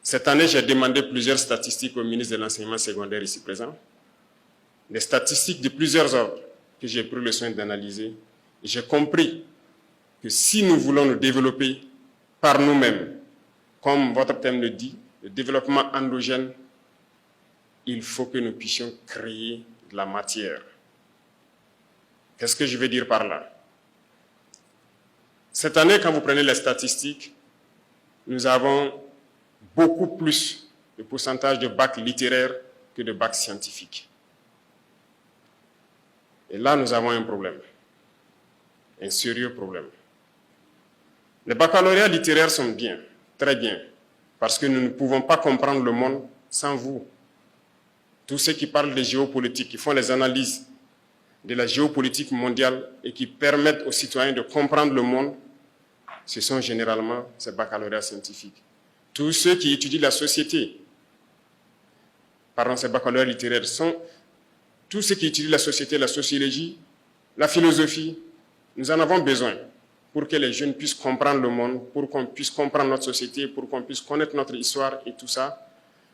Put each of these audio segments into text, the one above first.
Cette année, j'ai demandé plusieurs statistiques au ministre de l'Enseignement secondaire ici présent. Des statistiques de plusieurs ordres que j'ai pris le soin d'analyser. J'ai compris que si nous voulons nous développer par nous-mêmes, comme votre thème le dit, le développement endogène, il faut que nous puissions créer de la matière. Qu'est-ce que je veux dire par là? Cette année, quand vous prenez les statistiques, nous avons beaucoup plus de pourcentage de bacs littéraires que de bacs scientifiques. Et là, nous avons un problème, un sérieux problème. Les baccalauréats littéraires sont bien, très bien, parce que nous ne pouvons pas comprendre le monde sans vous. Tous ceux qui parlent de géopolitique, qui font les analyses de la géopolitique mondiale et qui permettent aux citoyens de comprendre le monde, ce sont généralement ces baccalauréats scientifiques. Tous ceux qui étudient la société, ces baccalauréats littéraires sont tous ceux qui étudient la société, la sociologie, la philosophie. Nous en avons besoin pour que les jeunes puissent comprendre le monde, pour qu'on puisse comprendre notre société, pour qu'on puisse connaître notre histoire et tout ça.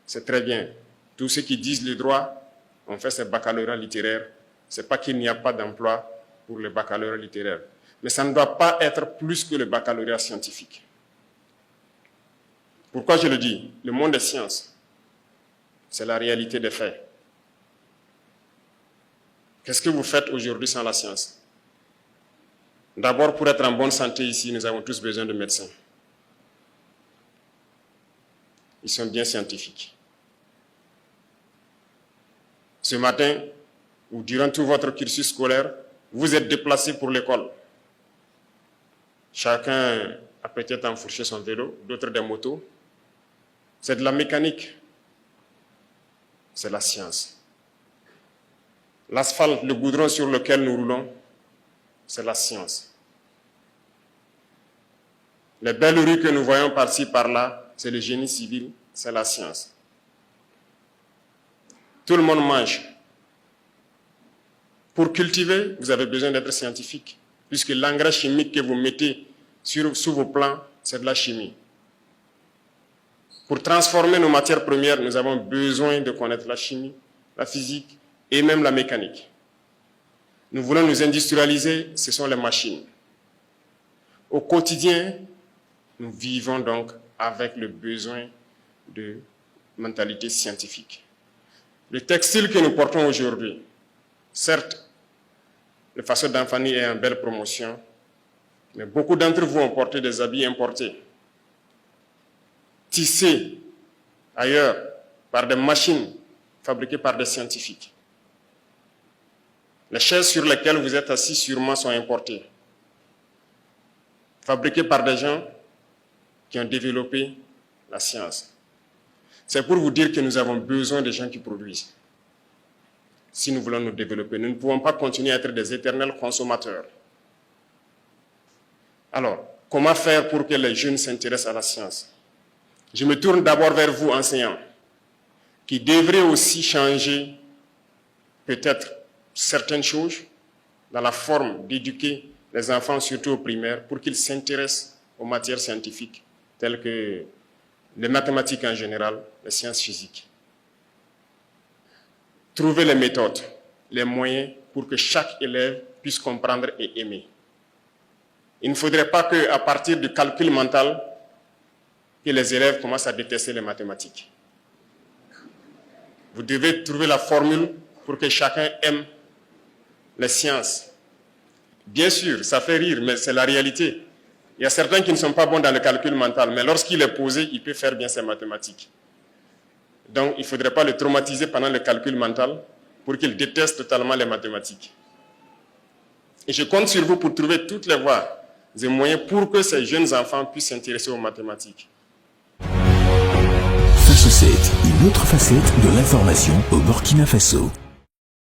C'est très bien. Tous ceux qui disent le droit ont fait ces baccalauréats littéraires. Ce n'est pas qu'il n'y a pas d'emploi pour les baccalauréats littéraires. Mais ça ne doit pas être plus que le baccalauréat scientifique. Pourquoi je le dis? Le monde des sciences, c'est la réalité des faits. Qu'est-ce que vous faites aujourd'hui sans la science? D'abord, pour être en bonne santé ici, nous avons tous besoin de médecins. Ils sont bien scientifiques. Ce matin, ou durant tout votre cursus scolaire, vous êtes déplacés pour l'école. Chacun a peut-être enfourché son vélo, d'autres des motos. C'est de la mécanique. C'est la science. L'asphalte, le goudron sur lequel nous roulons, c'est la science. Les belles rues que nous voyons par-ci, par-là, c'est le génie civil, c'est la science. Tout le monde mange. Pour cultiver, vous avez besoin d'être scientifique, puisque l'engrais chimique que vous mettez sous vos plants, c'est de la chimie. Pour transformer nos matières premières, nous avons besoin de connaître la chimie, la physique et même la mécanique. Nous voulons nous industrialiser, ce sont les machines. Au quotidien, nous vivons donc avec le besoin de mentalité scientifique. Le textile que nous portons aujourd'hui, certes, le façon d'Anfani est en belle promotion, mais beaucoup d'entre vous ont porté des habits importés, tissés ailleurs par des machines fabriquées par des scientifiques. Les chaises sur lesquelles vous êtes assis sûrement sont importées, fabriquées par des gens qui ont développé la science. C'est pour vous dire que nous avons besoin de gens qui produisent. Si nous voulons nous développer, nous ne pouvons pas continuer à être des éternels consommateurs. Alors, comment faire pour que les jeunes s'intéressent à la science? Je me tourne d'abord vers vous, enseignants, qui devraient aussi changer peut-être certaines choses dans la forme d'éduquer les enfants, surtout au primaire, pour qu'ils s'intéressent aux matières scientifiques, telles que les mathématiques en général, les sciences physiques. Trouver les méthodes, les moyens pour que chaque élève puisse comprendre et aimer. Il ne faudrait pas qu'à partir du calcul mental, que les élèves commencent à détester les mathématiques. Vous devez trouver la formule pour que chacun aime les sciences. Bien sûr, ça fait rire, mais c'est la réalité. Il y a certains qui ne sont pas bons dans le calcul mental, mais lorsqu'il est posé, il peut faire bien ses mathématiques. Donc, il ne faudrait pas le traumatiser pendant le calcul mental pour qu'il déteste totalement les mathématiques. Et je compte sur vous pour trouver toutes les voies et moyens pour que ces jeunes enfants puissent s'intéresser aux mathématiques. Face 7, une autre facette de l'information au Burkina Faso.